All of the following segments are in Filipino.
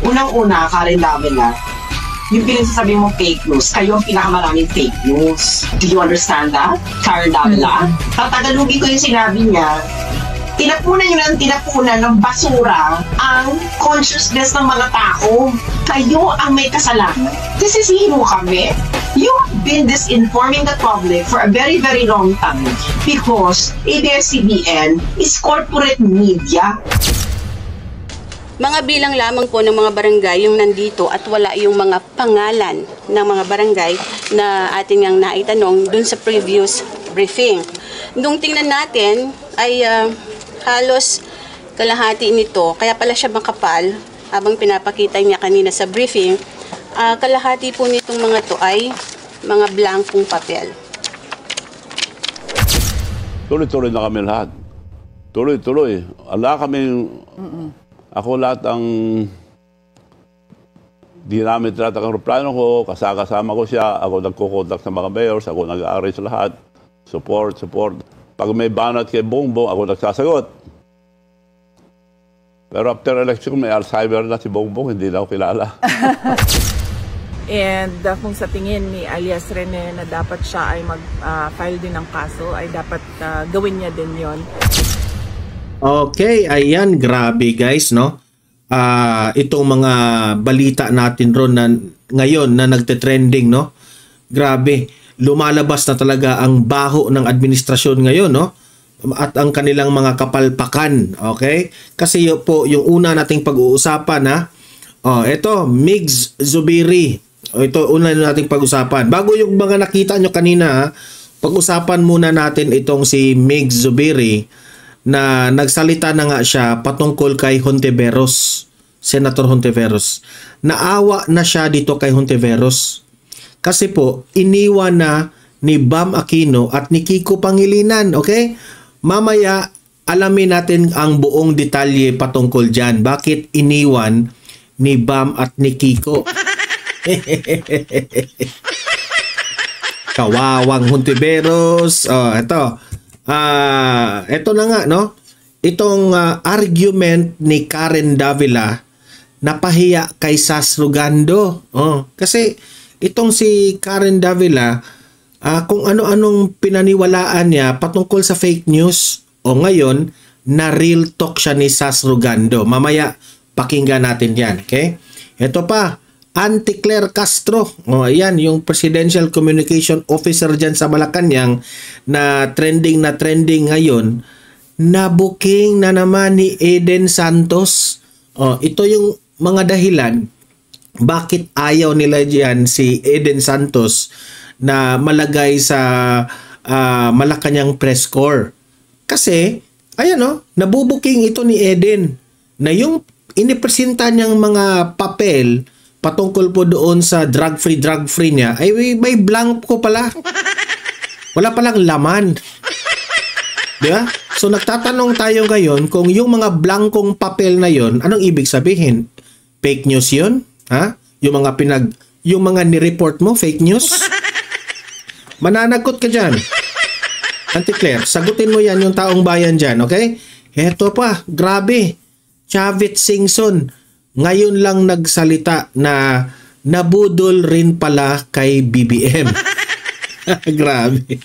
Unang-una, Karen Davila, yung pinagsasabi mo fake news, kayo ang pinakamaraming fake news. Do you understand that, Karen Davila? Tatagalugin ko yung sinabi niya, tinapunan nyo ng tinapunan ng basura ang consciousness ng mga tao. Kayo ang may kasalanan. Sisisihin mo kami. You have been disinforming the public for a very, very long time because ABS-CBN is corporate media. Mga bilang lamang po ng mga barangay yung nandito at wala yung mga pangalan ng mga barangay na ating ang naitanong dun sa previous briefing. Nung tingnan natin ay halos kalahati nito, kaya pala siya makapal habang pinapakita niya kanina sa briefing, kalahati po nitong mga to ay mga blankong papel. Tuloy-tuloy na kami lahat. Tuloy-tuloy. Ala kami, ako lahat ang dinamit lahat ang aeroplano ko, kasama ko siya, ako nagkukontak sa mga mayors, ako nag-aaray sa lahat. Support. Pag may banat kay Bongbong, ako nagsasagot. Pero after election, may Alzheimer na si Bongbong, hindi na ako kilala. And kung sa tingin ni alias Rene na dapat siya ay mag-file din ng kaso, ay dapat gawin niya din yon. Okay, ayan, grabe guys, no? Itong mga balita natin ron na ngayon na nagte-trending, no? Grabe. Lumalabas na talaga ang baho ng administrasyon ngayon, no? At ang kanilang mga kapalpakan, okay? Kasi yun po, yung una nating pag-uusapan, ha? Ito, Migs Zubiri. Ito, una nating pag-usapan. Bago yung mga nakita nyo kanina, ha? Pag-usapan muna natin itong si Migs Zubiri na nagsalita na nga siya patungkol kay Hontiveros, Senator Hontiveros. Naawa na siya dito kay Hontiveros. Kasi po, iniwan na ni Bam Aquino at ni Kiko Pangilinan. Okay? Mamaya, alamin natin ang buong detalye patungkol dyan. Bakit iniwan ni Bam at ni Kiko? Kawawang Hontiveros. Ito na nga, no? Itong argument ni Karen Davila napahiya kay Sas Rugando. Kasi itong si Karen Davila, kung ano-anong pinaniwalaan niya patungkol sa fake news, ngayon, na real talk siya ni Sas Rugando. Mamaya, pakinggan natin yan. Okay? Ito pa, Auntie Claire Castro. Ayan, yung Presidential Communication Officer dyan sa Malacanang na trending ngayon, na-booking na naman ni Eden Santos. Ito yung mga dahilan bakit ayaw nila dyan si Eden Santos na malagay sa Malacanang press corps. Kasi, ayan nabubuking ito ni Eden na yung inipresenta niyang mga papel patungkol po doon sa drug-free niya ay may blanco pala. Wala palang laman. Diba? So nagtatanong tayo ngayon kung yung mga blankong papel na yon, anong ibig sabihin? Fake news yun? Ha? Yung mga ni-report mo, fake news? Mananagot ka dyan. Auntie Claire, sagutin mo yan yung taong bayan dyan, okay? Heto pa, grabe. Chavit Singson, ngayon lang nagsalita na nabudol rin pala kay BBM. Grabe.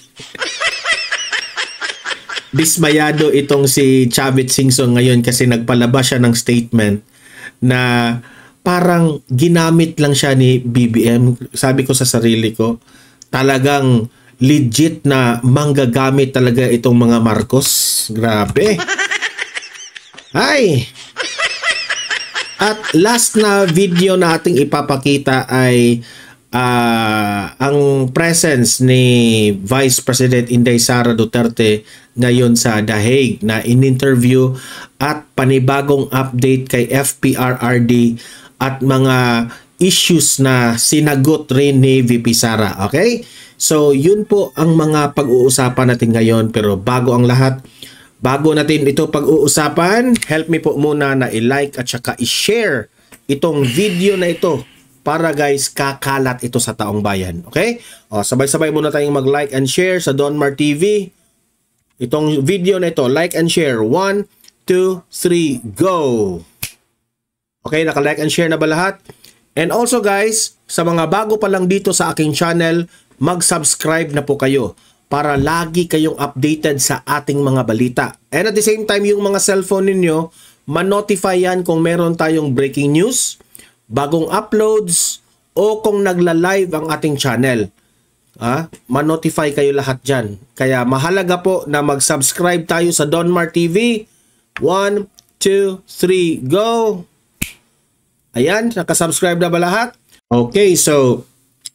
Dismayado itong si Chavit Singson ngayon kasi nagpalabas siya ng statement na parang ginamit lang siya ni BBM. Sabi ko sa sarili ko, talagang legit na manggagamit talaga itong mga Marcos. Grabe. Ay! At last na video na ating ipapakita ay ang presence ni Vice President Inday Sara Duterte ngayon sa The Hague na in-interview at panibagong update kay FPRRD at mga issues na sinagot rin ni VP Sara. Okay? So, yun po ang mga pag-uusapan natin ngayon. Pero bago ang lahat, bago natin ito pag-uusapan, help me po muna na i-like at saka i-share itong video na ito para guys, kakalat ito sa taong bayan. Okay? Sabay-sabay muna tayong mag-like and share sa Donmar TV. Itong video na ito, like and share. 1, 2, 3, go! Okay, naka-like and share na ba lahat? And also guys, sa mga bago pa lang dito sa aking channel, mag-subscribe na po kayo para lagi kayong updated sa ating mga balita. And at the same time, yung mga cellphone ninyo, ma-notify yan kung meron tayong breaking news, bagong uploads, o kung nagla-live ang ating channel. Ma-notify kayo lahat dyan. Kaya mahalaga po na mag-subscribe tayo sa Donmar TV. 1, 2, 3, go! Ayan, nakasubscribe na ba lahat? Okay, so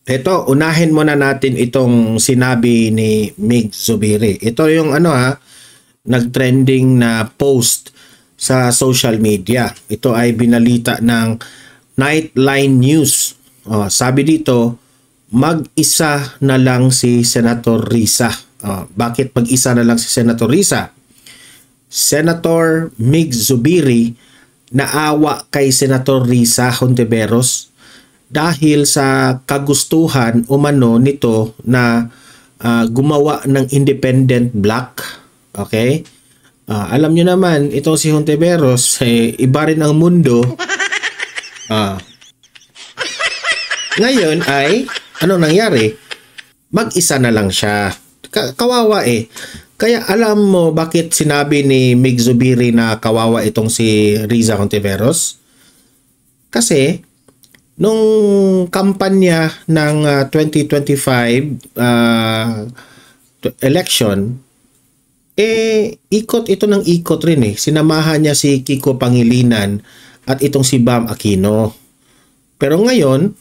ito, unahin muna natin itong sinabi ni Mig Zubiri. Ito yung nag-trending na post sa social media. Ito ay binalita ng Nightline News. Sabi dito, mag-isa na lang si Senator Risa. Bakit mag-isa na lang si Senator Risa? Senator Mig Zubiri naawa kay Senator Risa Hontiveros dahil sa kagustuhan umano nito na gumawa ng independent block. Okay? Alam nyo naman, itong si Hontiveros, iba rin ang mundo. Ngayon ay, anong nangyari? Mag-isa na lang siya. Kawawa eh. Kaya alam mo bakit sinabi ni Mig Zubiri na kawawa itong si Riza Hontiveros? Kasi nung kampanya ng 2025 election, ikot ito ng ikot rin eh. Sinamahan niya si Kiko Pangilinan at itong si Bam Aquino. Pero ngayon,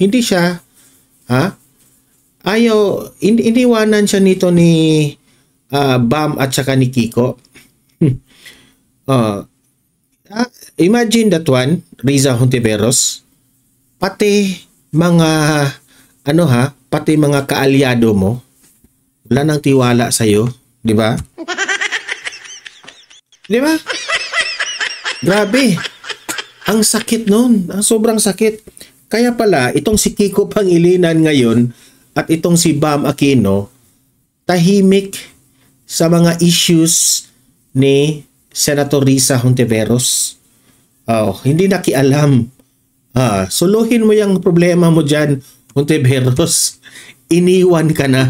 hindi siya, iniwanan siya nito ni Bam at saka ni Kiko. Imagine that one, Riza Hontiveros, pati mga pati mga kaalyado mo wala nang tiwala sa iyo, di ba? Di ba? Grabe. Ang sakit noon, sobrang sakit. Kaya pala itong si Kiko Pangilinan ngayon at itong si Bam Aquino tahimik sa mga issues ni Senator Risa Hontiveros. Hindi nakialam. Suluhin mo yung problema mo dyan, Hontiveros. Iniwan ka na.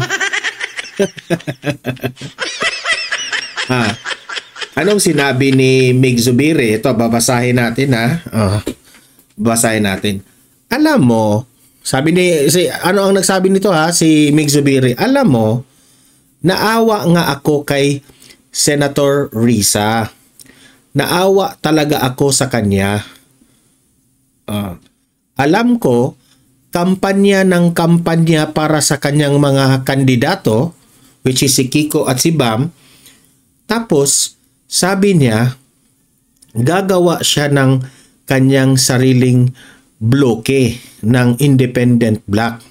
Anong sinabi ni Mig Zubiri? Ito, babasahin natin babasahin natin. Alam mo, sabi ano ang nagsabi nito si Mig Zubiri, alam mo, naawa nga ako kay Senator Risa. Naawa talaga ako sa kanya. Alam ko, kampanya ng kampanya para sa kanyang mga kandidato, which is si Kiko at si Bam. Tapos, sabi niya, gagawa siya ng kanyang sariling bloke ng independent block.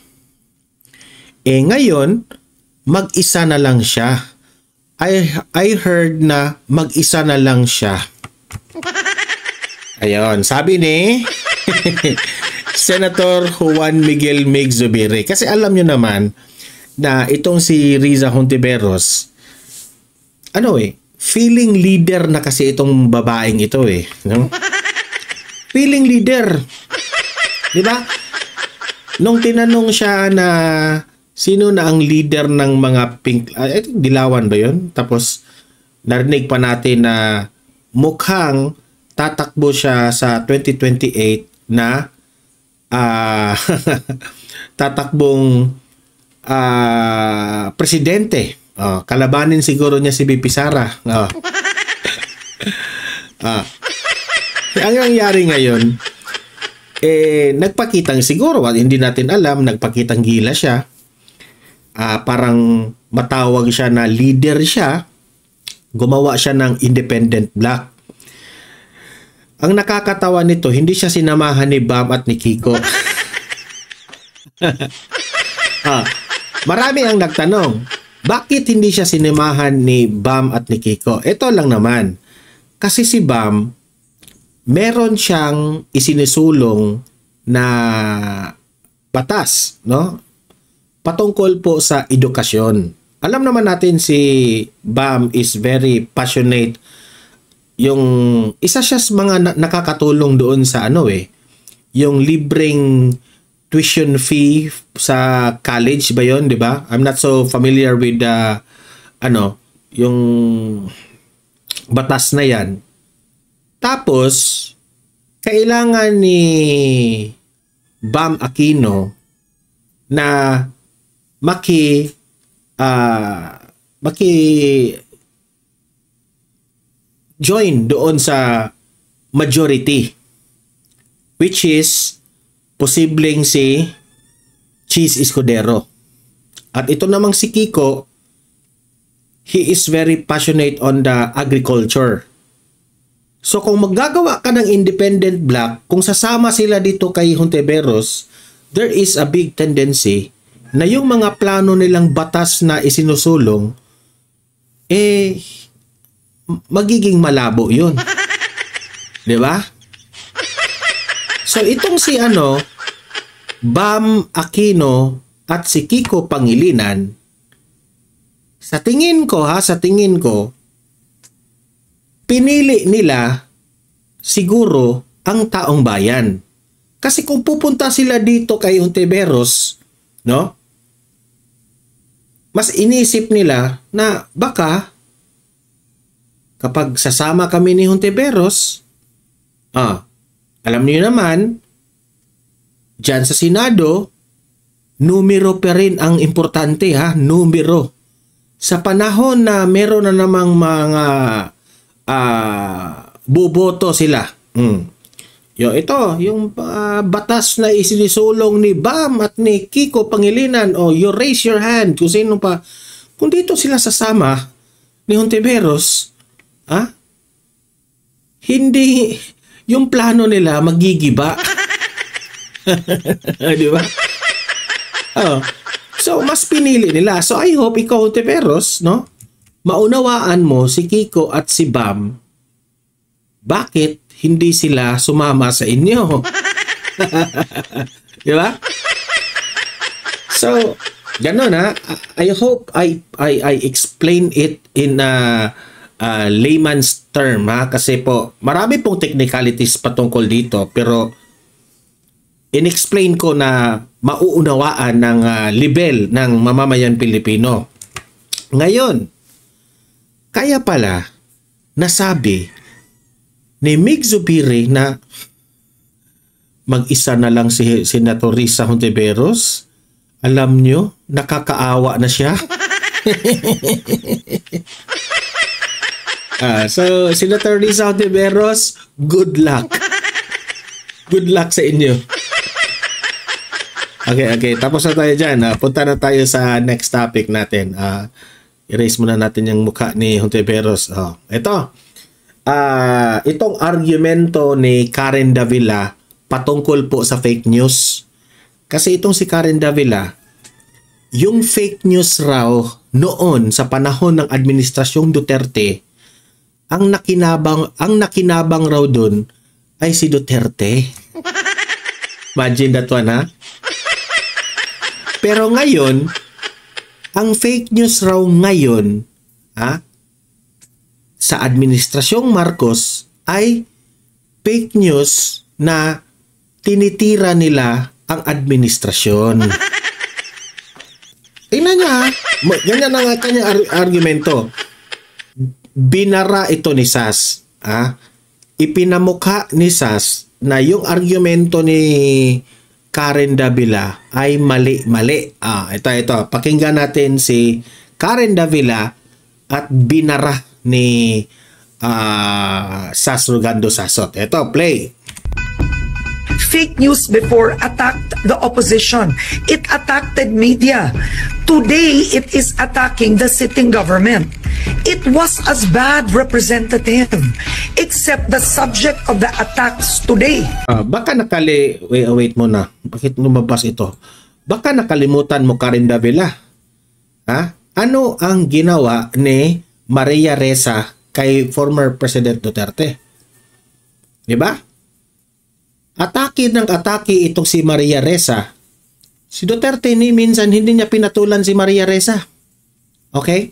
Ngayon, mag-isa na lang siya. I heard na mag-isa na lang siya. Ayun, sabi ni Senator Juan Miguel Mig Zubiri. Kasi alam nyo naman na itong si Riza Hontiveros, feeling leader na kasi itong babaeng ito no? Feeling leader. Di ba? Nung tinanong siya na sino na ang leader ng mga pink, Dilawan ba yun? Tapos narinig pa natin na mukhang tatakbo siya sa 2028 na tatakbong presidente. Kalabanin siguro niya si BP Sara. Ang nangyari ngayon, nagpakitang siguro, hindi natin alam, nagpakitang gila siya. Parang matawag siya na leader siya. Gumawa siya ng independent block. Ang nakakatawa nito, hindi siya sinamahan ni Bam at ni Kiko. Marami ang nagtanong, bakit hindi siya sinamahan ni Bam at ni Kiko? Ito lang naman. Kasi si Bam, meron siyang isinisulong na batas, no? Patungkol po sa edukasyon. Alam naman natin si Bam is very passionate yung isa siya sa mga nakakatulong doon sa ano yung libreng tuition fee sa college ba yon, di ba? I'm not so familiar with yung batas na yan. Tapos kailangan ni Bam Aquino na maki join doon sa majority, which is posibleng si Cheese Escudero. At ito namang si Kiko, he is very passionate on the agriculture. So kung maggagawa ka ng independent block, kung sasama sila dito kay Hontiveros, there is a big tendency na yung mga plano nilang batas na isinusulong, magiging malabo yun. Di ba? So itong si Bam Aquino at si Kiko Pangilinan, sa tingin ko, pinili nila siguro ang taong bayan. Kasi kung pupunta sila dito kay Hontiveros, no? Mas inisip nila na baka kapag sasama kami ni Hontiveros, alam niyo naman, dyan sa Senado, numero pa rin ang importante, numero. Sa panahon na meron na namang mga boboto sila. Yung batas na isinisulong ni Bam at ni Kiko Pangilinan, you raise your hand kung sino pa. Kung dito sila sasama ni Hontiveros, hindi yung plano nila magigiba. Di ba? So mas pinili nila. So I hope ikaw, Hontiveros, no? Maunawaan mo si Kiko at si Bam. Bakit hindi sila sumama sa inyo? Di ba? So, ganun I hope I explain it in layman's term kasi po marami pong technicalities patungkol dito, pero inexplain ko na mauunawaan ng level ng mamamayan Pilipino. Ngayon, kaya pala nasabi ni Mig Zubiri na mag-isa na lang si Senator Risa Hontiveros. Alam nyo, nakakaawa na siya. So, Senator Risa Hontiveros, good luck. Good luck sa inyo. Okay. Tapos na tayo dyan. Punta na tayo sa next topic natin. Erase muna natin yung mukha ni Hontiveros. Itong argumento ni Karen Davila patungkol po sa fake news. Kasi itong si Karen Davila, yung fake news raw noon sa panahon ng Administrasyong Duterte, ang nakinabang raw dun ay si Duterte. Imagine that one, Pero ngayon, ang fake news raw ngayon, sa Administrasyong Marcos ay fake news na tinitira nila ang administrasyon. Tingnan niya, ganyan ang kanyang argumento. Binara ito ni Sas. Ipinamukha ni Sas na yung argumento ni Karen Davila ay mali-mali. Ito. Pakinggan natin si Karen Davila at binara ni Sas Rugando Sasot. Ito, play. Fake news before attacked the opposition. It attacked media. Today, it is attacking the sitting government. It was as bad, Representative, except the subject of the attacks today. Baka wait muna. Bakit lumabas ito? Baka nakalimutan mo, Karen Davila. Ano ang ginawa ni Maria Ressa kay former President Duterte? Diba? Atake ng atake itong si Maria Ressa. Si Duterte minsan hindi niya pinatulan si Maria Ressa. Okay?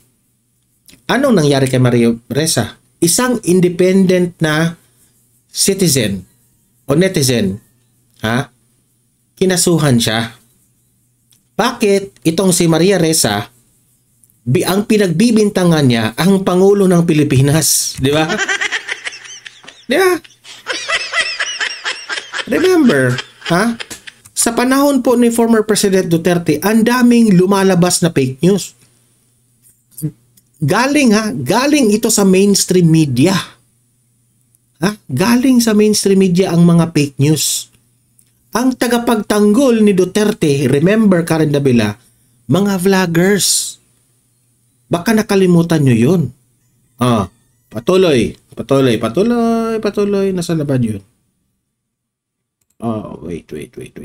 Anong nangyari kay Maria Ressa? isang independent na citizen o netizen, kinasuhan siya. Bakit itong si Maria Ressa, ang pinagbibintangan niya ang Pangulo ng Pilipinas? Di ba? Di ba? Remember, sa panahon po ni former President Duterte, ang daming lumalabas na fake news. Galing ito sa mainstream media. Galing sa mainstream media ang mga fake news. Ang tagapagtanggol ni Duterte, remember Karen Davila, mga vloggers. Baka nakalimutan nyo yun. Patuloy. Nasa laban yun. Wait.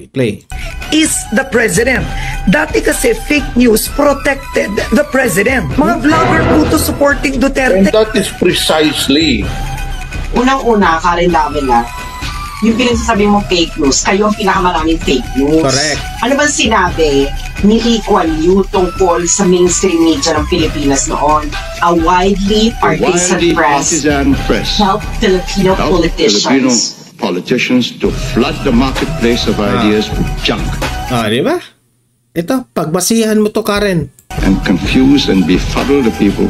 Play. Is the president. Dati kasi fake news protected the president. Mga vlogger po to supporting And Duterte. that is precisely Unang-una, Karen Davila, yung pinagsasabi mo fake news, kayo ang pinakamaraming fake news. Correct. Ano bang sinabi ni Lee Kuan Yew tungkol sa mainstream media ng Pilipinas noon? A widely partisan press helped Filipino politicians to flood the marketplace of ideas with junk Di ba? Ito, pagbasihan mo to, Karen. and confuse and befuddle the people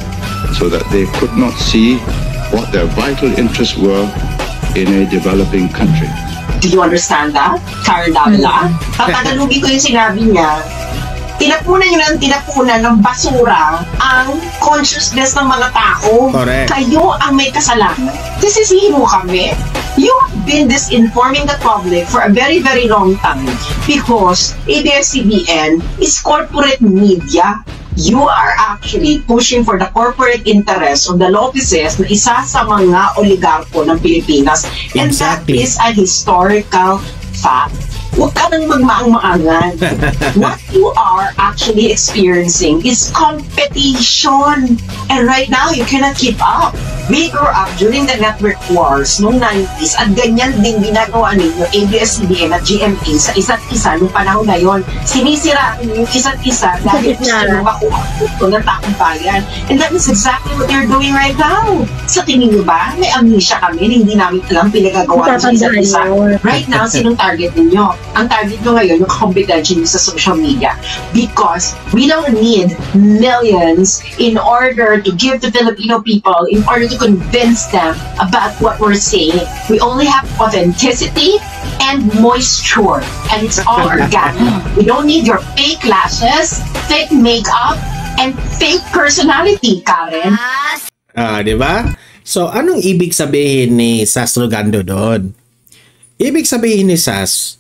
so that they could not see what their vital interests were in a developing country. Do you understand that, Karen Davila? Tatagalugin ko yung sinabi niya. Tinapunan ng basura ang consciousness ng mga tao. Correct. Kayo ang may kasalanan. Sisisihin mo kami. You have been disinforming the public for a very, very long time because ABS-CBN is corporate media. You are actually pushing for the corporate interest of the Lopezes na isa sa mga oligarko ng Pilipinas. And Exactly. that is a historical fact. Huwag ka nang magmaang-maangan. What you are actually experiencing is competition. And right now, you cannot keep up. We grew up during the network wars noong 90s at ganyan din ginagawa ninyo ABS-CBN at GMA sa isa't isa noong panahon na yon. Sinisiraan yung isa't isa dahil gusto nyo makuha ito ng takumpayan. And that is exactly what you're doing right now. Sa tingin nyo ba, may amnesia kami, hindi namin alam pinagagawa ng isa't isa. Right now, sinong target ninyo? Ang target nyo ngayon, yung competition nyo sa social media. Because we don't need millions in order to give the Filipino people, in order to convince them about what we're saying. We only have authenticity and moisture. And it's all organic. We don't need your fake lashes, fake makeup, and fake personality, Karen. Di ba? So, anong ibig sabihin ni Sas Rogando doon? Ibig sabihin ni Sas,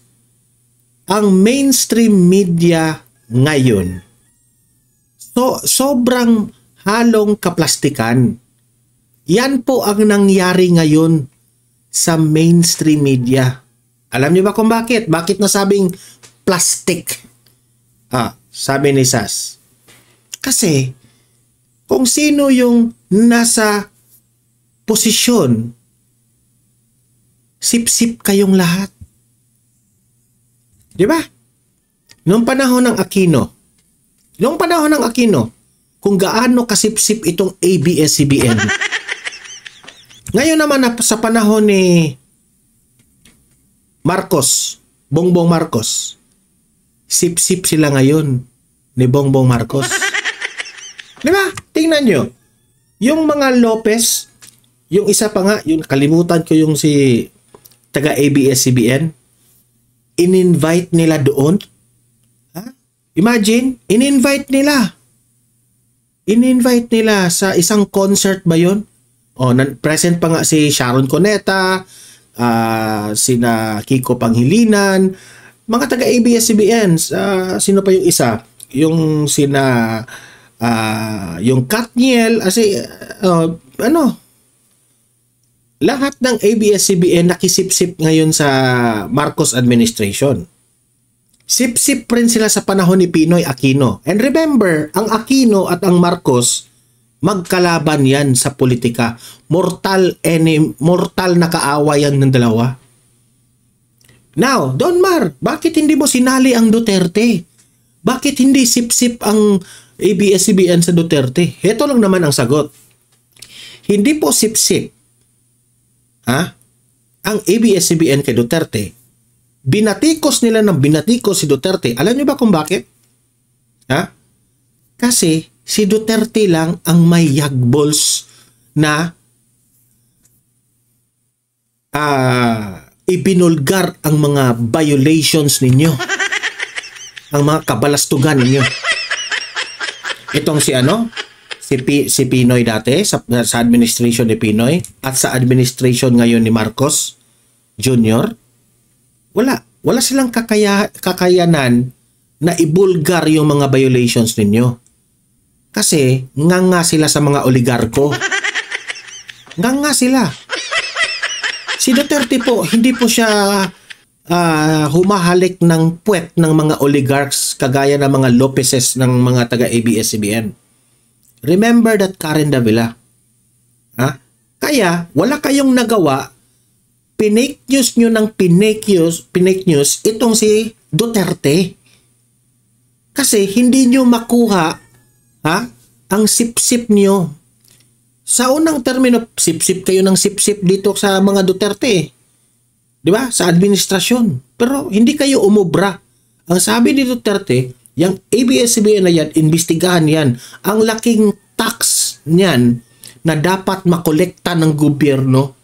ang mainstream media ngayon, sobrang halong kaplastikan. Yan po ang nangyari ngayon sa mainstream media. Alam niyo ba kung bakit? Bakit nasabing plastic? Sabi ni Sas. Kasi, kung sino yung nasa posisyon, sip-sip kayong lahat. Di ba? Noong panahon ng Aquino, kung gaano kasip-sip itong ABS-CBN. Ngayon naman sa panahon ni Marcos, Bongbong Marcos, sip-sip sila ngayon ni Bongbong Marcos. Di ba? Tingnan nyo. Yung mga Lopez, yung isa pa nga, yung kalimutan ko yung si taga ABS-CBN, in-invite nila doon. Imagine, in-invite nila sa isang concert ba yun? Present pa nga si Sharon Cuneta, sina Kiko Panghilinan, mga taga ABS-CBN, sino pa yung isa? Yung sina, yung Katniel, lahat ng ABS-CBN nakisip-sip ngayon sa Marcos administration. Sip-sip rin sila sa panahon ni Pinoy Aquino. And remember, ang Aquino at ang Marcos, magkalaban yan sa politika. Mortal na kaaway yan ng dalawa. Now, Don Mar, bakit hindi mo sinali ang Duterte? Bakit hindi sip-sip ang ABS-CBN sa Duterte? Heto lang naman ang sagot. hindi po sip-sip. Ang ABS-CBN kay Duterte, binatikos nila ng binatikos si Duterte. Alam niyo ba kung bakit? Kasi si Duterte lang ang may yagbols na ibinulgar ang mga violations ninyo. Ang mga kabalastugan ninyo. Itong si Pinoy dati sa administration ni Pinoy at sa administration ngayon ni Marcos Jr. Wala silang kakayanan na ibulgar yung mga violations ninyo. Kasi nga sila sa mga oligarko. Nga sila. Si Duterte po, hindi po siya humahalik ng puwet ng mga oligarchs kagaya ng mga Lopezes ng mga taga-ABS-CBN. Remember that, Karen Davila. Kaya, wala kayong nagawa, pinake news nyo ng pinake news itong si Duterte. Kasi hindi nyo makuha ang sip-sip nyo. Sa unang termino, sip-sip kayo ng sip-sip dito sa mga Duterte. Di ba? Sa administrasyon. Pero hindi kayo umubra. Ang sabi ni Duterte, yung ABS-CBN na yan, imbestigahan yan. Ang laking tax niyan na dapat makolekta ng gobyerno.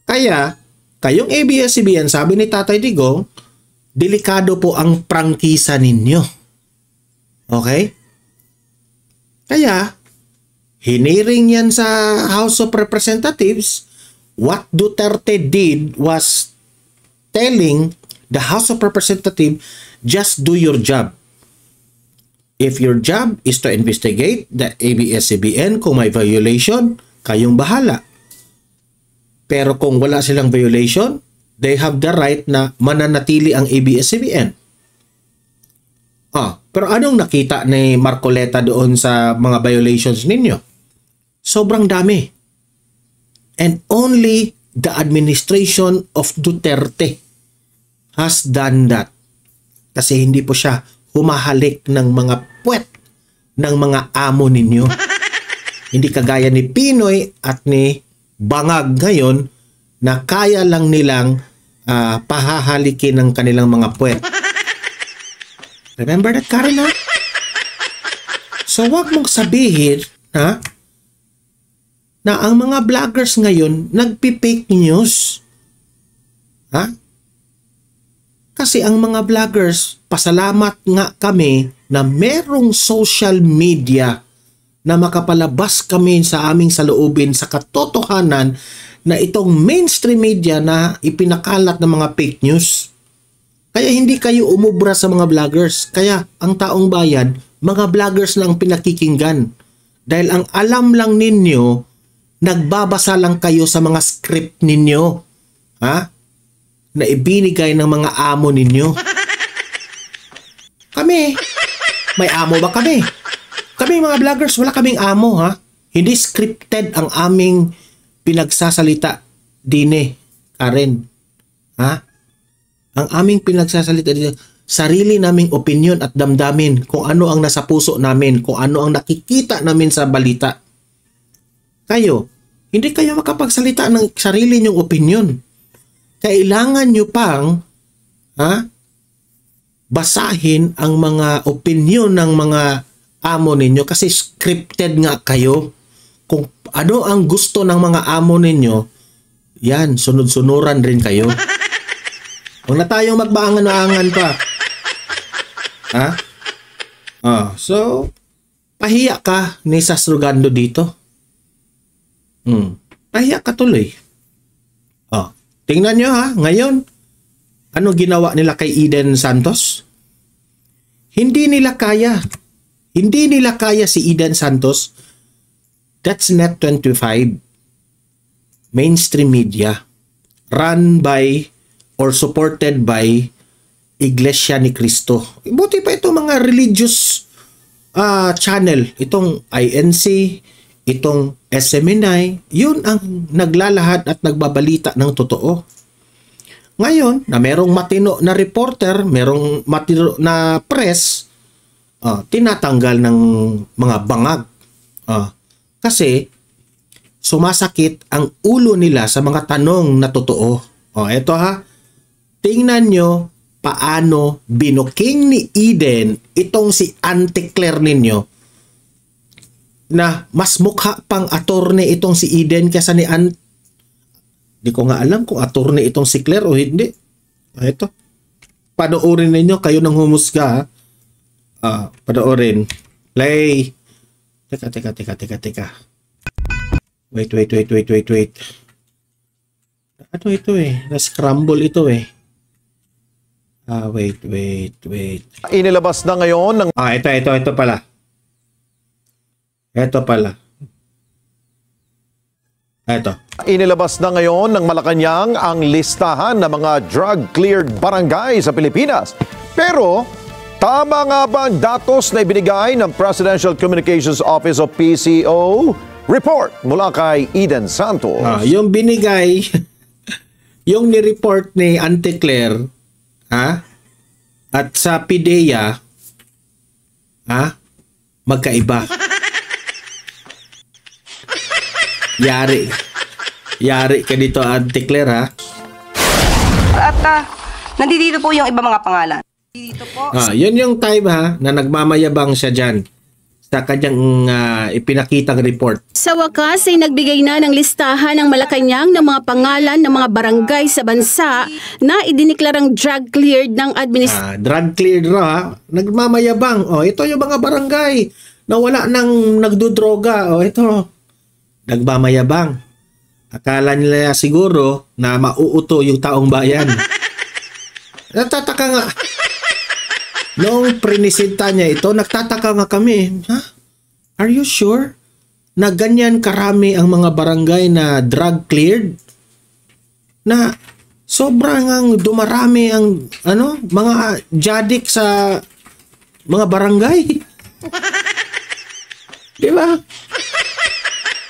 Kaya, kayong ABS-CBN, sabi ni Tatay Digong, delikado po ang prangkisa ninyo. Okay? Kaya, hiniring yan sa House of Representatives. What Duterte did was telling the House of Representatives, just do your job. If your job is to investigate the ABS-CBN, kung may violation, kayong bahala. Pero kung wala silang violation, they have the right na mananatili ang ABS-CBN. Pero anong nakita ni Marcoleta doon sa mga violations ninyo? Sobrang dami. And only the administration of Duterte has done that. Kasi hindi po siya humahalik ng mga puwet ng mga amo ninyo. Hindi kagaya ni Pinoy at ni Bangag ngayon na kaya lang nilang pahahalikin ng kanilang mga puwet. Remember that, Karen, So, wag mong sabihin, na ang mga vloggers ngayon nagpi-fake news. Kasi ang mga vloggers, pasalamat nga kami na merong social media na makapalabas kami sa aming saloobin sa katotohanan na itong mainstream media na ipinakalat ng mga fake news. Kaya hindi kayo umubra sa mga vloggers. Kaya ang taong bayan, mga vloggers lang pinakikinggan. Dahil ang alam lang ninyo, nagbabasa lang kayo sa mga script ninyo. Na ibinigay ng mga amo ninyo. Kami, may amo ba kami? Kami mga vloggers, wala kaming amo, Hindi scripted ang aming pinagsasalita, Dine, Karen. Ang aming pinagsasalita dito, sarili naming opinion at damdamin kung ano ang nasa puso namin, kung ano ang nakikita namin sa balita. Kayo, hindi kayo makapagsalita ng sarili nyong opinion. Kailangan nyo pang basahin ang mga opinion ng mga amo ninyo kasi scripted nga kayo. Kung ano ang gusto ng mga amo ninyo, yan, sunod-sunuran rin kayo. Huwag na tayong magbaangan-aangan pa. So, pahiya ka ni Sasrugando dito. Pahiya ka tuloy. Tingnan nyo ngayon, ano ginawa nila kay Eden Santos? Hindi nila kaya. Hindi nila kaya si Eden Santos. That's Net 25. Mainstream media. Run by or supported by Iglesia ni Cristo. Buti pa itong mga religious channel. Itong INC, itong SMNI, yun ang naglalahad at nagbabalita ng totoo. Ngayon, na merong matino na reporter, merong matino na press, tinatanggal ng mga bangag. Kasi, sumasakit ang ulo nila sa mga tanong na totoo. O, eto ha. Tingnan nyo paano binuking ni Eden itong si Auntie Claire ninyo na mas mukha pang attorney itong si Eden kaysa ni Auntie. Di ko nga alam kung attorney itong si Claire o hindi. Ito. Panoorin ninyo, kayo nang humusga. Panoorin. Play. Teka. Wait. Ano ito eh? Na-scramble ito eh. Wait. Inilabas na ngayon ng... Ito pala. Inilabas na ngayon ng Malacanang ang listahan ng mga drug-cleared barangay sa Pilipinas. Pero, tama nga ba ang datos na ibinigay ng Presidential Communications Office o PCO? Report mula kay Eden Santos. Yung binigay, yung ni-report ni Auntie Claire, at sa PIDEA, magkaiba. Yari ka dito, Auntie Claire, ha? At nandito po yung iba mga pangalan. Dito po. Yun yung time, ha, na nagmamayabang siya dyan sa kanyang ipinakitang report. Sa wakas ay nagbigay na ng listahan ng Malacanang ng mga pangalan ng mga barangay sa bansa na idiniklarang drug cleared ng drug cleared raw, ha? Nagmamayabang. Ito yung mga barangay na wala nang nagdudroga. Ito. Nagmamayabang. Akala nila siguro na mauuto yung taong bayan. Nagtataka nga. Noong prinisita niya ito, nagtataka nga kami. Are you sure na ganyan karami ang mga barangay na drug cleared? Na sobrang ang dumarami ang mga jadik sa mga barangay? Di ba?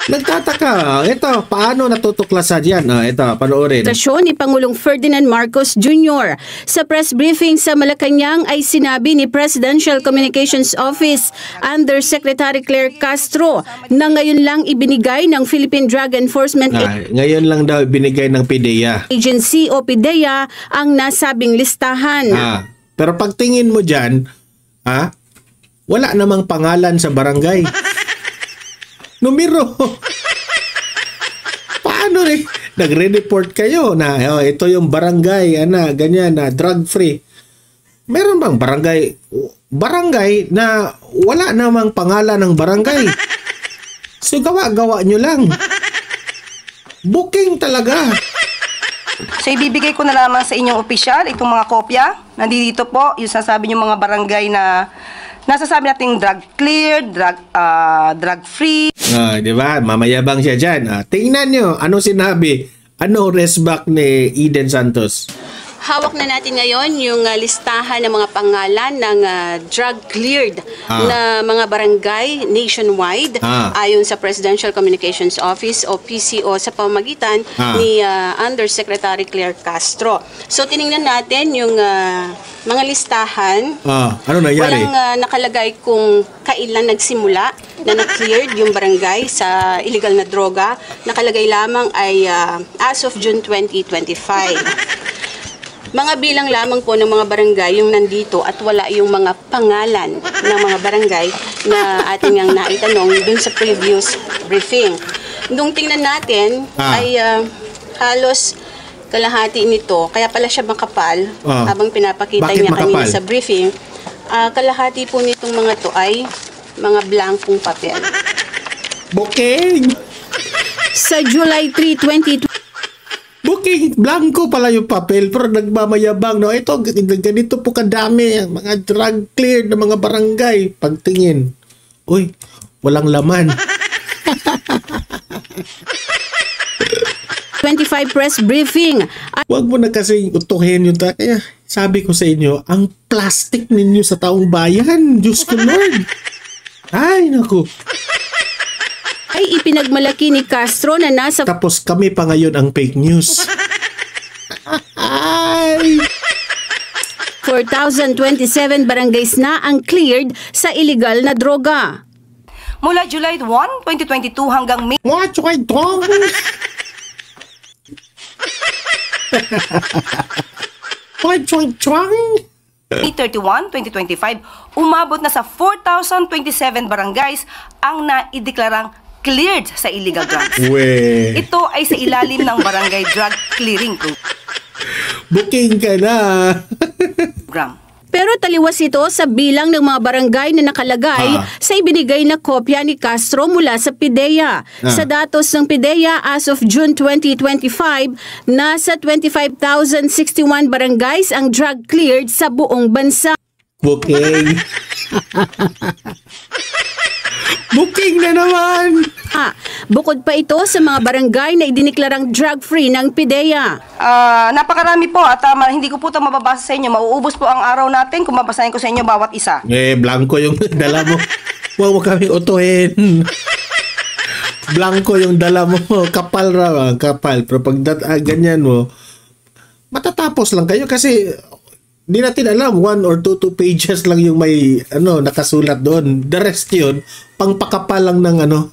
Nagtataka. Ito, paano natutuklasan yan? Ito, panoorin. Ni Pangulong Ferdinand Marcos Jr. Sa press briefing sa Malacanang ay sinabi ni Presidential Communications Office Undersecretary Claire Castro na ngayon lang ibinigay ng Philippine Drug Enforcement ngayon lang daw ibinigay ng PIDEA Agency o PIDEA ang nasabing listahan. Pero pagtingin mo dyan, wala namang pangalan sa barangay. Numero. Paano nagre-report kayo na ito yung barangay ganyan na drug free? Meron bang barangay na wala namang pangalan ng barangay? So gawa nyo lang. Booking talaga. So ibibigay ko na lamang sa inyong opisyal itong mga kopya. Nandito po yung sasabi yung mga barangay na nasasabi natin drug cleared, drug free. Di ba? Mamayabang siya dyan. Tingnan nyo, ano sinabi? Ano resback ni Eden Santos? Hawak na natin ngayon yung listahan ng mga pangalan ng drug-cleared na mga barangay nationwide ayon sa Presidential Communications Office o PCO sa pamamagitan ni Undersecretary Claire Castro. So tiningnan natin yung mga listahan. Ano nangyari? Walang nakalagay kung kailan nagsimula na na-cleared yung barangay sa illegal na droga. Nakalagay lamang ay as of June 2025. Mga bilang lamang po ng mga barangay yung nandito at wala yung mga pangalan ng mga barangay na ating ang naitanong dun sa previous briefing. Nung tingnan natin ay halos kalahati nito, kaya pala siya makapal habang pinapakita niya kanina sa briefing. Kalahati po nitong mga to ay mga blankong papel. Booking! Sa July 3, 2020, booking, blanco pala yung papel pero nagmamayabang. Ito, ganito po kadami mga drug cleared na mga barangay. Pagtingin, uy, walang laman. 25 press briefing. Huwag mo na kasing utuhin yun. Kaya sabi ko sa inyo, ang plastic ninyo sa taong bayan. Diyos ko Lord. Ay, naku. Ay ipinagmalaki ni Castro na nasa... Tapos kami pa ngayon ang fake news. 4,027 barangays na ang cleared sa illegal na droga. mula July 1, 2022 hanggang May What? Why dong? Why dong? May 31, 2025, umabot na sa 4,027 barangays ang naideklarang cleared sa illegal drugs. We. Ito ay sa ilalim ng Barangay Drug Clearing Booking ka na. Program. Pero taliwas ito sa bilang ng mga barangay na nakalagay sa ibinigay na kopya ni Castro mula sa PIDEA. Sa datos ng PIDEA as of June 2025, nasa 25,061 barangays ang drug cleared sa buong bansa. Booking. Booking na naman. Bukod pa ito sa mga barangay na idiniklarang drug-free ng PIDEA. Napakarami po at hindi ko po ito mababasa sa inyo. Mauubos po ang araw natin kung mabasahin ko sa inyo bawat isa. Blanco yung dala mo. Huwag mo kami utuhin. Blanco yung dala mo. Kapal raw. Kapal. Pero pag ganyan mo, matatapos lang kayo kasi di natin alam, 1 or 2 pages lang yung may nakasulat doon. The rest yun, pangpakapal lang ng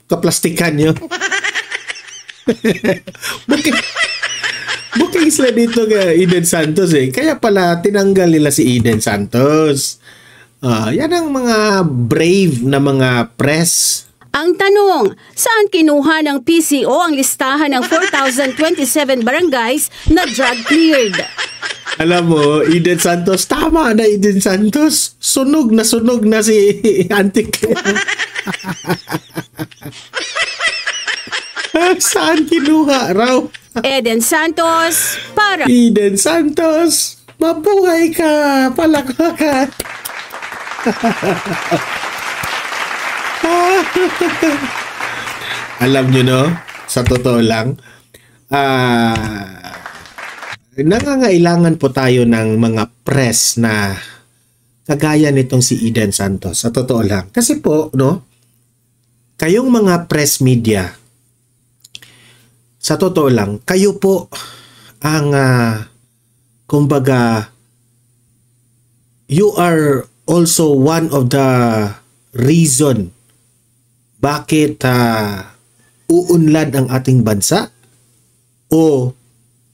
kaplastikan yun. Booking sila dito Eden Santos Kaya pala tinanggal nila si Eden Santos. Yan ang mga brave na mga press. Ang tanong, saan kinuha ng PCO ang listahan ng 4,027 barangays na drug cleared? Alam mo, Eden Santos, tama na Eden Santos. Sunog na si Auntie Claire. Saan kinuha raw? Eden Santos, para Eden Santos, mabuhay ka, palakpakan. Alam nyo no, sa totoo lang, nangangailangan po tayo ng mga press na kagaya nitong si Eden Santos. Sa totoo lang. Kasi po, kayong mga press media, sa totoo lang, kayo po ang, kumbaga, you are also one of the reason bakit uunlad ang ating bansa o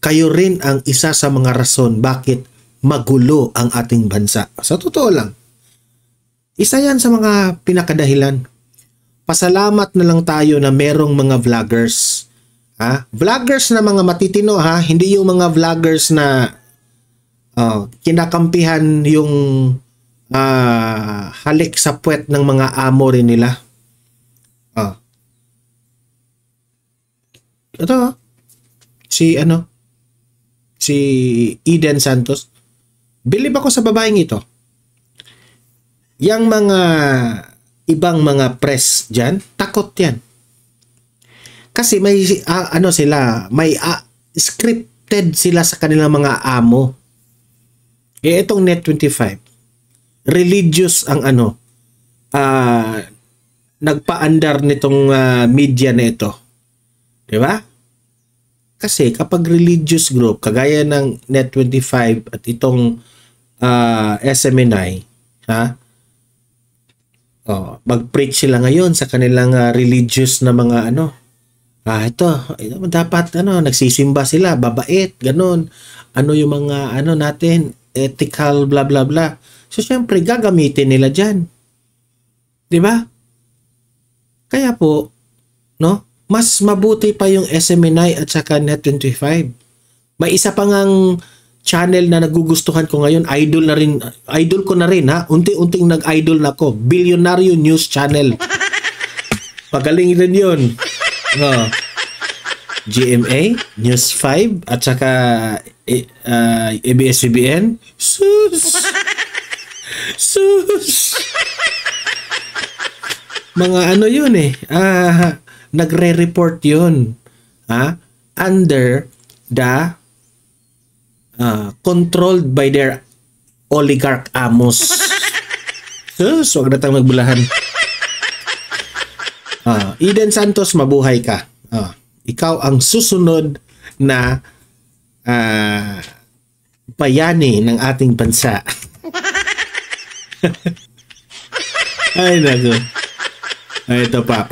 kayo rin ang isa sa mga rason bakit magulo ang ating bansa. Sa totoo lang, isa yan sa mga pinakadahilan. Pasalamat na lang tayo na merong mga vloggers. Vloggers na mga matitino hindi yung mga vloggers na kinakampihan yung halik sa puwet ng mga amo rin nila. Ito si Eden Santos. Bilib ako sa babaeng ito. Yang mga ibang mga press dyan, takot yan. Kasi may sila, may scripted sila sa kanilang mga amo. Itong Net25, religious ang nagpaandar nitong media na ito. 'Di ba? Kasi kapag religious group kagaya ng Net25 at itong SMNI, mag-preach sila ngayon sa kanilang religious na mga ito dapat nagsisimba sila, babait, ganun. Yung mga natin, ethical, bla bla bla. So syempre gagamitin nila diyan. 'Di ba? Kaya po, mas mabuti pa yung SMNI at saka Net25. May isa pa ngang channel na nagugustuhan ko ngayon, idol ko na rin unti-unting nag-idol na ko, Bilyonaryo News Channel. Pagaling rin yun. GMA, News 5 at saka ABS-CBN. Sus! Mga yun nagre-report yun under the controlled by their oligarch amos. Sus, wag na tayong magbulahan. Eden Santos, mabuhay ka. Ikaw ang susunod na bayani ng ating bansa. Ay, naku. Ito pa.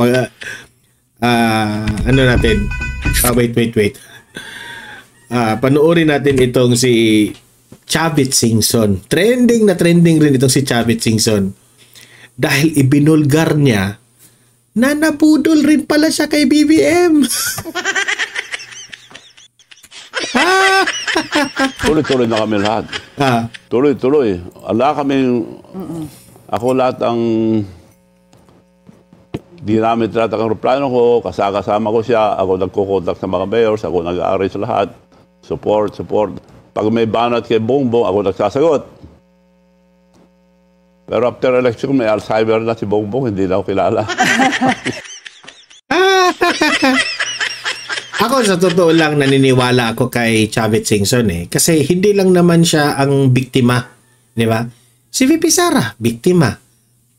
Ano natin? Wait. Panoorin natin itong si Chavit Singson. Trending rin itong si Chavit Singson. Dahil ibinulgar niya na nabudol rin pala siya kay BBM. Tuloy-tuloy na kami lahat. Tuloy-tuloy. Ako lahat ang di namin tinatak ang plano ko, kasama ko siya, ako nagkukontak sa mga mayors, ako nag-arrange lahat. Support. Pag may banat kay Bongbong, ako nagsasagot. Pero after election, may Alzheimer na si Bongbong, hindi na ako kilala. Ako sa totoo lang naniniwala ako kay Chavit Singson kasi hindi lang naman siya ang biktima, di ba? Si VP Sara, biktima.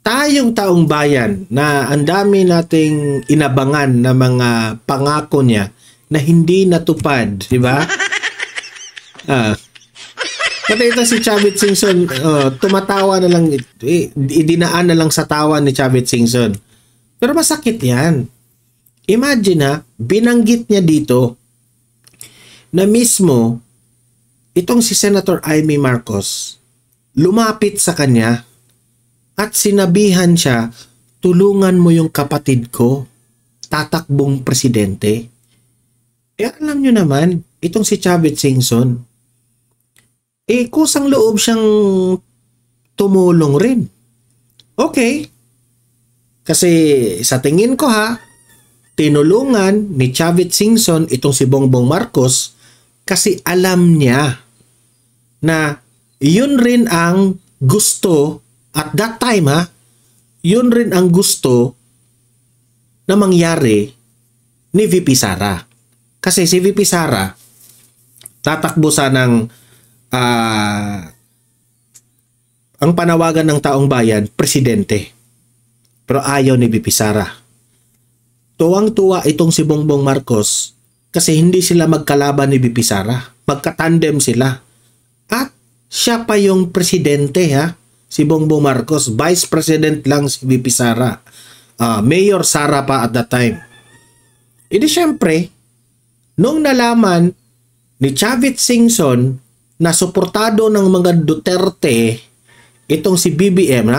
Tayong taong bayan na ang dami nating inabangan na mga pangako niya na hindi natupad, di ba? Pati ito si Chavit Singson, tumatawa na lang, idinaan na lang sa tawa ni Chavit Singson. Pero masakit yan. Imagine binanggit niya dito na mismo itong si Senator Amy Marcos lumapit sa kanya at sinabihan siya, tulungan mo yung kapatid ko, tatakbong presidente. Alam nyo naman, itong si Chavit Singson, kusang loob siyang tumulong rin. Okay. Kasi sa tingin ko tinulungan ni Chavit Singson itong si Bongbong Marcos kasi alam niya na yun rin ang gusto at that time yun rin ang gusto na mangyari ni VP Sara. Kasi si VP Sara tatakbo ng ang panawagan ng taong bayan, presidente. Pero ayaw ni VP Sara. Tuwang-tuwa itong si Bongbong Marcos kasi hindi sila magkalaban ni VP Sara. Magkatandem sila. At siya pa yung presidente si Bongbong Marcos. Vice President lang si VP Sara. Mayor Sara pa at that time. Di syempre, nung nalaman ni Chavit Singson na suportado ng mga Duterte itong si BBM,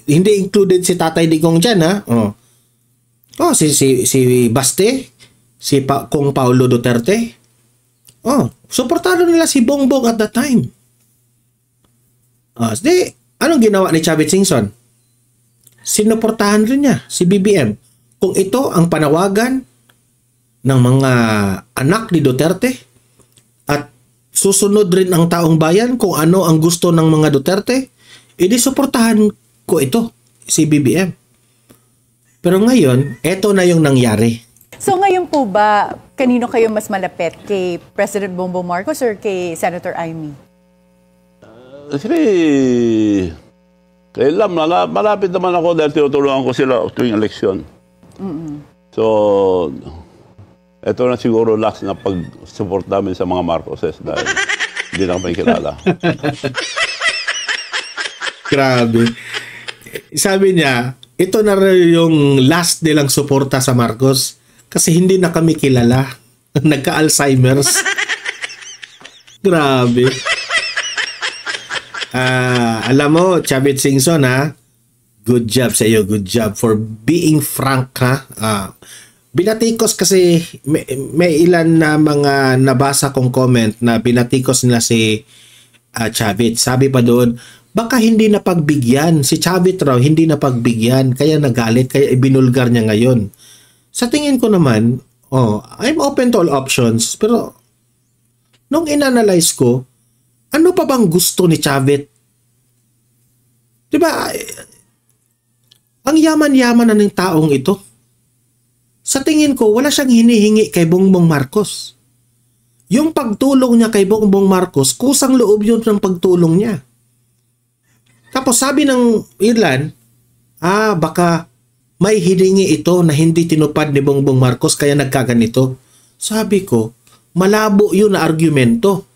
hindi included si Tatay Digong dyan si Baste, si Kong Paulo Duterte. Suportado nila si Bongbong at that time. Anong ginawa ni Chavit Singson? Sinuportahan rin niya si BBM. Kung ito ang panawagan ng mga anak ni Duterte at susunod rin ang taong bayan kung ano ang gusto ng mga Duterte, suportahan ko ito, si BBM. Pero ngayon, eto na yung nangyari. So ngayon po ba, kanino kayo mas malapit? Kay President Bongbong Marcos or kay Senator Amy? Kay Lam, malapit naman ako dahil tinutulungan ko sila tuwing eleksyon. So, eto na siguro last na pag-support namin sa mga Marcoses dahil hindi na kami kilala. Grabe. Sabi niya, ito na rin yung last nilang suporta sa Marcos kasi hindi na kami kilala. Nagka-Alzheimer's. Grabe. Alam mo, Chavit Singson good job sa iyo. Good job for being frank binatikos kasi may ilan na mga nabasa kong comment na binatikos nila si Chavit. Sabi pa doon, baka hindi napagbigyan. Si Chavit raw, hindi napagbigyan. Kaya nagalit, kaya ibinulgar niya ngayon. Sa tingin ko naman, I'm open to all options. Pero, nung inanalyze ko, ano pa bang gusto ni Chavit? Diba, ang yaman-yaman na ng taong ito. Sa tingin ko, wala siyang hinihingi kay Bongbong Marcos. Yung pagtulong niya kay Bongbong Marcos, kusang loob yun ng pagtulong niya. Tapos sabi ng ilan, baka may hiningi ito na hindi tinupad ni Bongbong Marcos kaya nagkaganito. Sabi ko, malabo yun na argumento.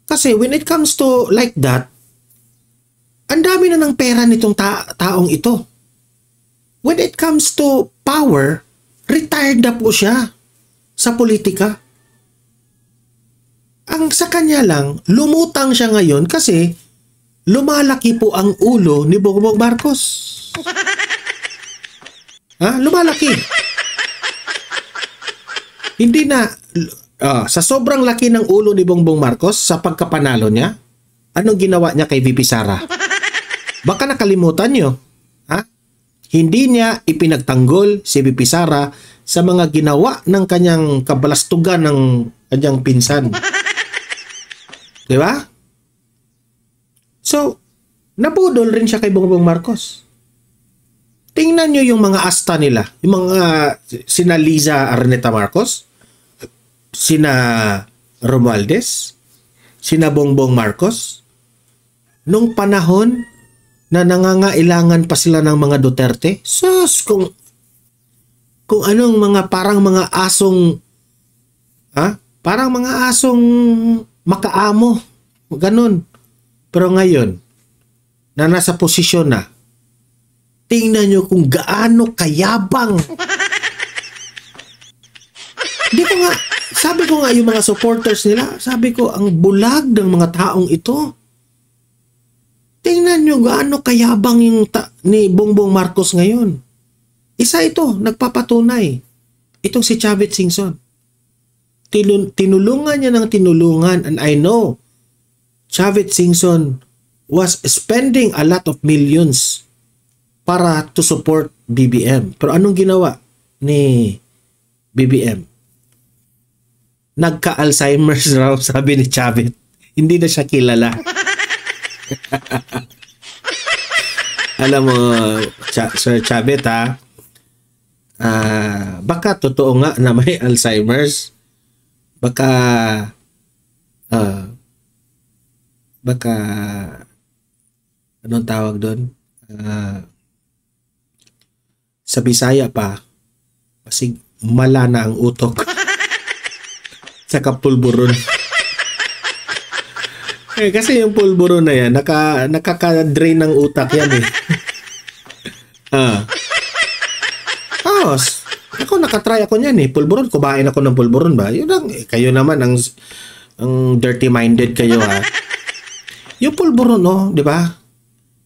Kasi when it comes to like that, ang dami na ng pera nitong taong ito. when it comes to power, retired na po siya sa politika. Ang sa kanya lang, lumutang siya ngayon kasi lumalaki po ang ulo ni Bongbong Marcos. Lumalaki. Hindi na, sa sobrang laki ng ulo ni Bongbong Marcos sa pagkapanalo niya, anong ginawa niya kay VP Sara? Baka nakalimutan niyo. Hindi niya ipinagtanggol si VP Sara sa mga ginawa ng kanyang kabalastugan ng kanyang pinsan. Di ba? So, nabudol rin siya kay Bongbong Marcos. Tingnan nyo yung mga asta nila. Yung mga sina Liza Araneta Marcos, sina Romualdez, sina Bongbong Marcos. Nung panahon na nangangailangan pa sila ng mga Duterte, sus, kung anong mga parang mga asong parang mga asong makaamo, ganun. Pero ngayon na nasa posisyon na, tingnan nyo kung gaano kayabang. Sabi ko nga yung mga supporters nila, sabi ko ang bulag ng mga taong ito. Tingnan nyo gaano kayabang yung ni Bongbong Marcos ngayon. Isa ito, nagpapatunay. Itong si Chavit Singson. Tinulungan niya ng tinulungan, and I know Chavit Singson was spending a lot of millions para to support BBM. Pero anong ginawa ni BBM? Nagka-Alzheimer's raw, sabi ni Chavit. Hindi na siya kilala. Alam mo, Sir Chavit, baka totoo nga na may Alzheimer's. Baka anong tawag doon? Sa Bisaya pa, kasi mala na ang utok. Sa kapulburon. Kasi yung pulburon na yan, nakaka-drain ng utak yan eh. Ako nakatry ako niyan eh. Pulburon, kumain ako ng pulburon ba? Yun lang, kayo naman ang dirty-minded kayo Yung pulburon, di ba?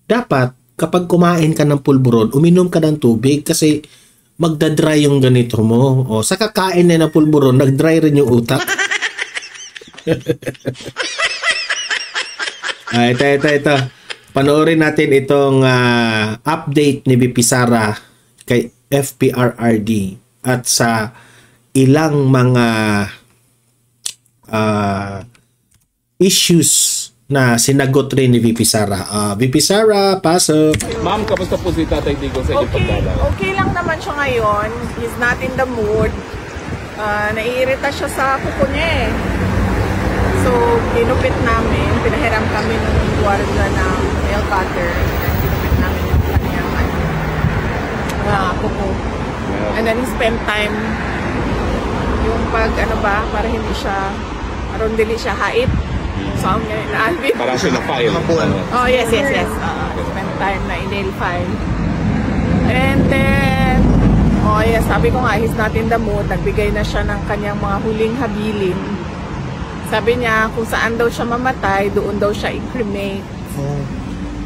Dapat, kapag kumain ka ng pulburon, uminom ka ng tubig kasi magdadry yung ganito mo. Sa kakain na ng pulburon, nagdry rin yung utak. Ito. Panoorin natin itong update ni VP Sara kay FPRRD at sa ilang mga issues na sinagot rin ni VP Sara. VP Sara, pasok. Ma'am, kamusta po si Tatay Digong sa inyong pagdala? Okay lang naman siya ngayon. He's not in the mood. Naiirita siya sa kuko niya eh. So, ginupit namin. Pinahiram kami ng guarda ng nail cutter. And ginupit namin yung kanyang kuko. And then he spent time yung para hindi siya, dili siya hait. So, na-albit. Para siya na-file. Oh, yes. Spend time na in-nail file. And then, sabi ko nga, he's not in the mood. Nagbigay na siya ng kanyang mga huling habilin. Sabi niya, kung saan daw siya mamatay, doon daw siya i-cremate.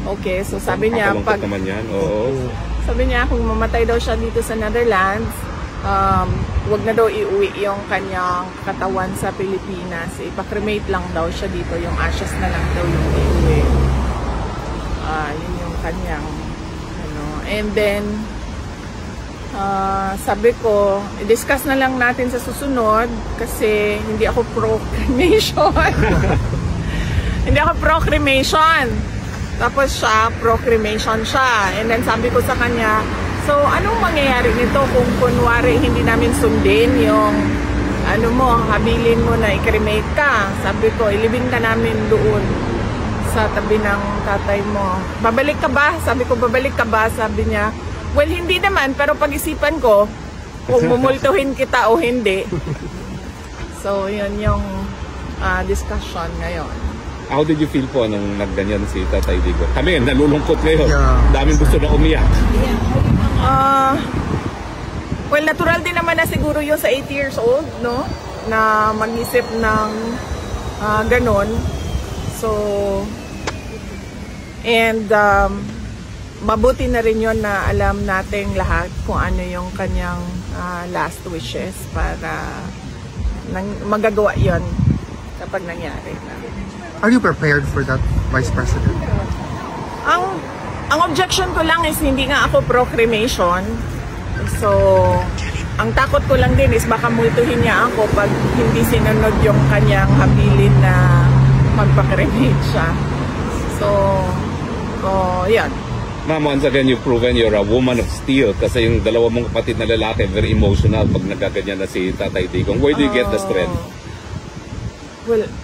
Okay, so sabi niya, sabi niya, kung mamatay daw siya dito sa Netherlands, wag na daw iuwi yung kanyang katawan sa Pilipinas. Ipa-cremate lang daw siya dito. Yung ashes na lang daw yung iuwi. Yun yung kanyang And then, sabi ko, i-discuss na lang natin sa susunod kasi hindi ako pro-cremation. Hindi ako pro-cremation. Tapos siya, pro-cremation siya. And then sabi ko sa kanya, so anong mangyayari nito kung kunwari hindi namin sundin yung habilin mo na i-cremate ka? Sabi ko, ilibing ka namin doon sa tabi ng tatay mo. Babalik ka ba? Sabi ko, babalik ka ba? Sabi niya, well, hindi naman, pero pag-isipan ko kung mumultuhin kita o hindi. So, yun yung discussion ngayon. How did you feel po nung nagganyan si Tatay Digong? Kami, nalulungkot ngayon. Daming gusto na umiyak. Well, natural din naman na siguro yung sa 8 years old, no? Na mag-isip ng ganon. So, and mabuti na rin yun na alam natin lahat kung ano yung kanyang last wishes para magagawa yun kapag nangyari na. Are you prepared for that, Vice President? Ang objection ko lang is hindi nga ako pro-cremation. So, ang takot ko lang din is baka multuhin niya ako pag hindi sinunod yung kanyang habilin na magpa-cremate siya. So, yan. Ma'am, once again, you've proven you're a woman of steel kasi yung dalawa mong kapatid na lalaki, very emotional pag nagkaganyan na si Tatay Digong. Where do you get the strength?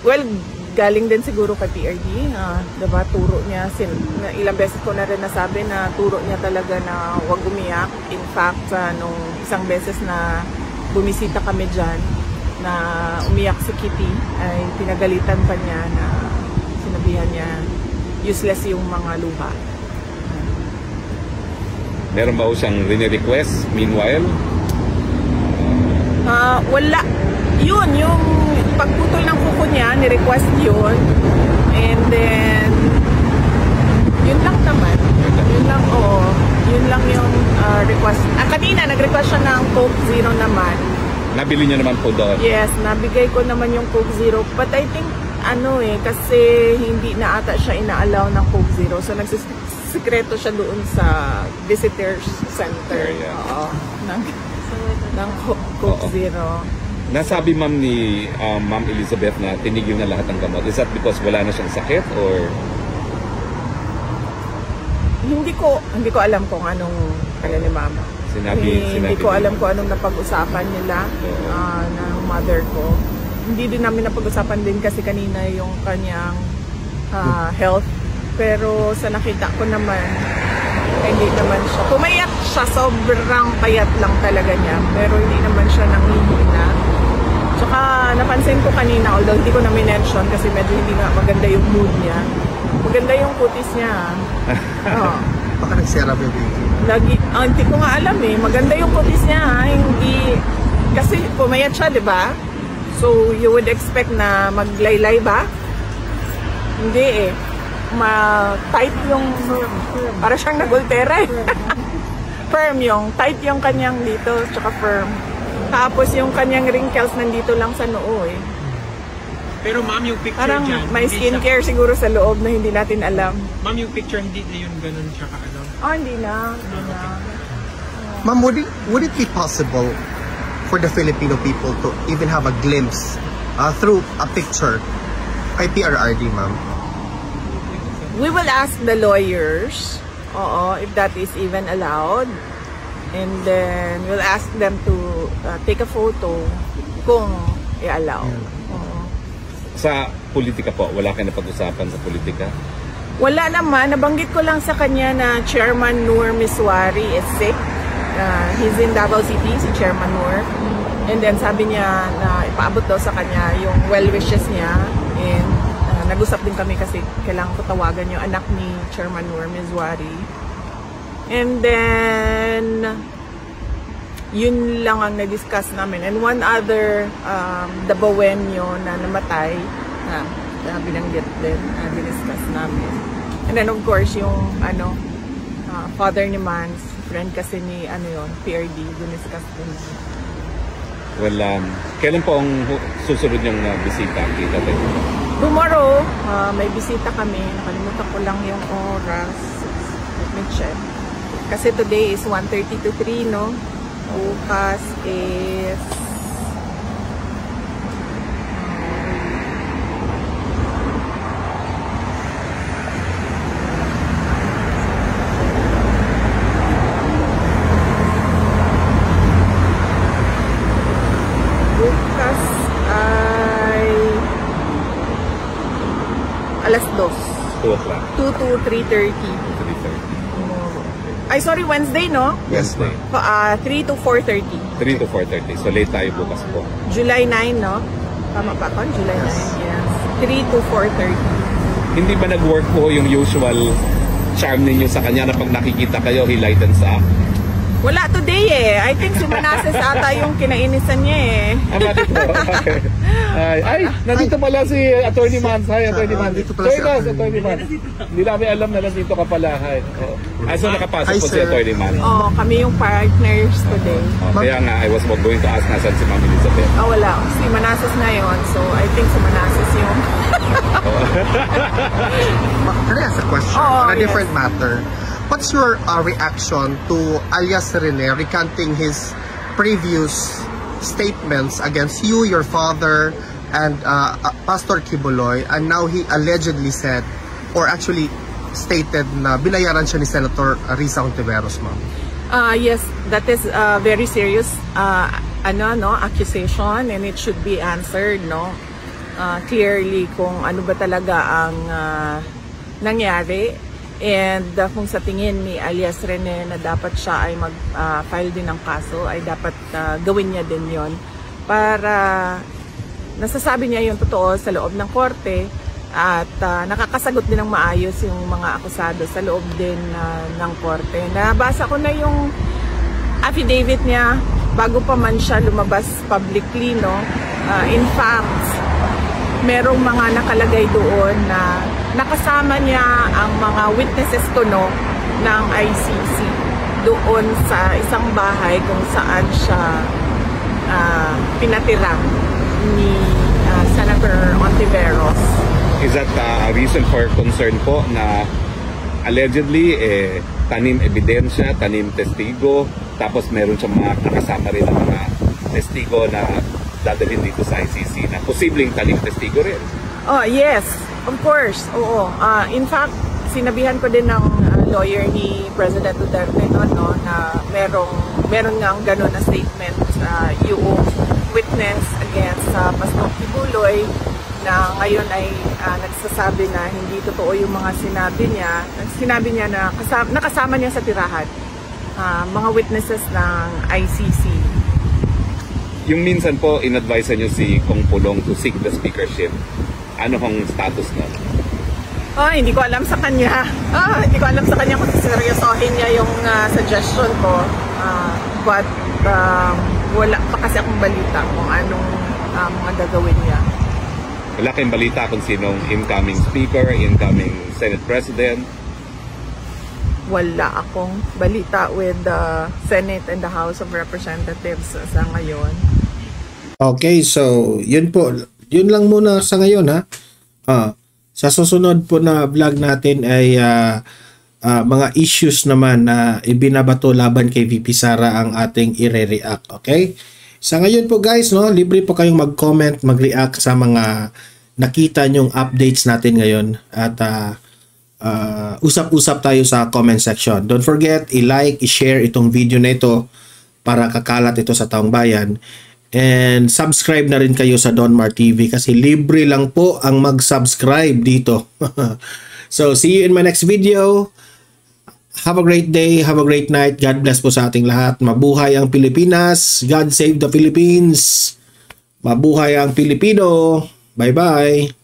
Well, galing din siguro kay PRD. Diba, turo niya, ilang beses ko na rin nasabi na turo niya talaga na huwag umiyak. In fact, nung isang beses na bumisita kami dyan, na umiyak si Kitty, ay pinagalitan pa niya na sinabihan niya useless yung mga luha. Meron ba ho siyang rini-request meanwhile? Wala. Yun, yung pagputol ng kuko niya, ni-request yun. And then, yun lang naman. Yun lang, yun lang yung request. Kanina, nag-request siya ng Coke Zero naman. Nabili niya naman po doon? Yes, nabigay ko naman yung Coke Zero. But I think, kasi hindi na ata siya ina-allow ng Coke Zero. So, nagsisikreto siya doon sa visitors center. Oo. Ng Coke Zero. Nasabi ma'am ni Ma'am Elizabeth na tinigil na lahat ng gamot. Is that because wala na siyang sakit or? Hindi ko alam kung anong kaya ni Mama. Hindi ko alam kung anong napag-usapan nila ng mother ko. Hindi din namin napag-usapan din kasi kanina yung kanyang health. Pero sa nakita ko naman, hindi naman siya. Pumayat siya, sobrang payat lang talaga niya. Pero hindi naman siya nanghihina. Tsaka napansin ko kanina, although hindi ko na mention kasi medyo hindi nga maganda yung mood niya. Maganda yung kutis niya. Baka nagsera baby. Hindi ko nga alam eh. Maganda yung kutis niya. Hindi, kasi pumayat siya, di ba? So you would expect na maglaylay ba? Hindi eh. Tight yung, para siyang nagultera eh. Firm yung, tight yung kanyang dito, tsaka firm. Tapos yung kanyang wrinkles nandito lang sa noo eh. Pero ma'am, yung picture parang dyan, may skincare siguro sa loob na hindi natin alam. Ma'am, yung picture hindi na yun ganun siya kaano? Hindi na. Ma'am, would it be possible for the Filipino people to even have a glimpse through a picture kay PRRD, ma'am? We will ask the lawyers, if that is even allowed. And then we'll ask them to take a photo kung i-allow. Sa politika po, wala kayo napag-usapan sa politika? Wala naman. Nabanggit ko lang sa kanya na Chairman Noor Miswari is sick. He's in Davao City, si Chairman Noor. And then sabi niya na ipaabot daw sa kanya yung well wishes niya. And nag-usap din kami kasi kailangan ko tawagan yung anak ni Chairman Noor Miswari. And then, yun lang ang na-discuss namin. And one other, Dabawenyo na namatay, na binanggit din, discuss namin. And then of course, yung father ni Mans, friend kasi ni PRD, discuss din. Well, kailan po ang susunod niyong bisita? Tomorrow, may bisita kami. Nakalimutan ko lang yung oras. Let me check. Kasi today is 1:30 to 3, no? Bukas is... Bukas ay... alas 2. 2 o'clock. 2 to 3:30. Ay, sorry, Wednesday, no? Wednesday. 3 to 4:30. 3 to 4:30. So, late tayo bukas po. July 9, no? Tama pa ako? July 9, yes. 3 to 4:30. Hindi ba nag-work po yung usual charm ninyo sa kanya na pag nakikita kayo, he lightens up? Wala today eh. I think si Manasseh ata yung kinainisan niya eh. Bakit po? Okay. Ay, nandito pala si Attorney Mans. Hi, Attorney Mans. Join us, Attorney Mans. Hindi namin alam na nandito ka pala. Hi. So nakapasok po si Attorney Mans. Kami yung partners today. Kaya nga, I was going to ask nasan si Ma'am Elizabeth. Wala. Si Manasseh ngayon. So, I think si Manasseh yung... Can I ask a question on a different matter? What's your reaction to alias Rene recanting his previous statements against you, your father, and Pastor Kibuloy, and now he allegedly said, or actually stated na binayaran siya ni Senator Risa Hontiveros, ma'am? Yes, that is a very serious accusation, and it should be answered, no? Clearly kung ano ba talaga ang nangyari. And kung sa tingin ni alias Rene na dapat siya ay mag-file din ng kaso, ay dapat gawin niya din yon para nasasabi niya yung totoo sa loob ng korte at nakakasagot din ng maayos yung mga akusado sa loob din ng korte. Nabasa ko na yung affidavit niya bago pa man siya lumabas publicly, no? In fact, merong mga nakalagay doon na nakasama niya ang mga witnesses ko, no, ng ICC doon sa isang bahay kung saan siya pinatira ni Senator Hontiveros. Is that a reason for concern po na allegedly tanim ebidensya, tanim testigo, tapos meron siyang mga nakasama rin ng mga testigo na dadalhin dito sa ICC na posibleng tanim testigo rin? Oh, yes. Of course, oo. In fact, sinabihan ko din ng lawyer ni President Duterte no, na meron nga gano'n na statement yung witness against Pastor Kibuloy na ngayon ay nagsasabi na hindi totoo yung mga sinabi niya. Sinabi niya na nakasama niya sa tirahan mga witnesses ng ICC. Yung minsan po, in-advise niyo si Kong Pulong to seek the speakership. Ano hong status na? Hindi ko alam sa kanya. Hindi ko alam sa kanya kung seryosohin niya yung suggestion ko. But wala pa kasi akong balita kung anong mga gagawin niya. Wala kayong balita kung sinong incoming speaker, incoming Senate President? Wala akong balita with the Senate and the House of Representatives sa ngayon. Okay, so yun po. Yun lang muna sa ngayon, ha. Sa susunod po na vlog natin ay mga issues naman na ibinabato laban kay VP Sara ang ating i-react, okay? Sa ngayon po guys, no, libre po kayong mag-comment, mag-react sa mga nakita nyong updates natin ngayon at usap-usap tayo sa comment section. Don't forget, i-like, i-share itong video na ito para kakalat ito sa taong bayan. And subscribe na rin kayo sa Donmar TV kasi libre lang po ang mag-subscribe dito. So, see you in my next video. Have a great day, have a great night. God bless po sa ating lahat. Mabuhay ang Pilipinas. God save the Philippines. Mabuhay ang Pilipino. Bye-bye.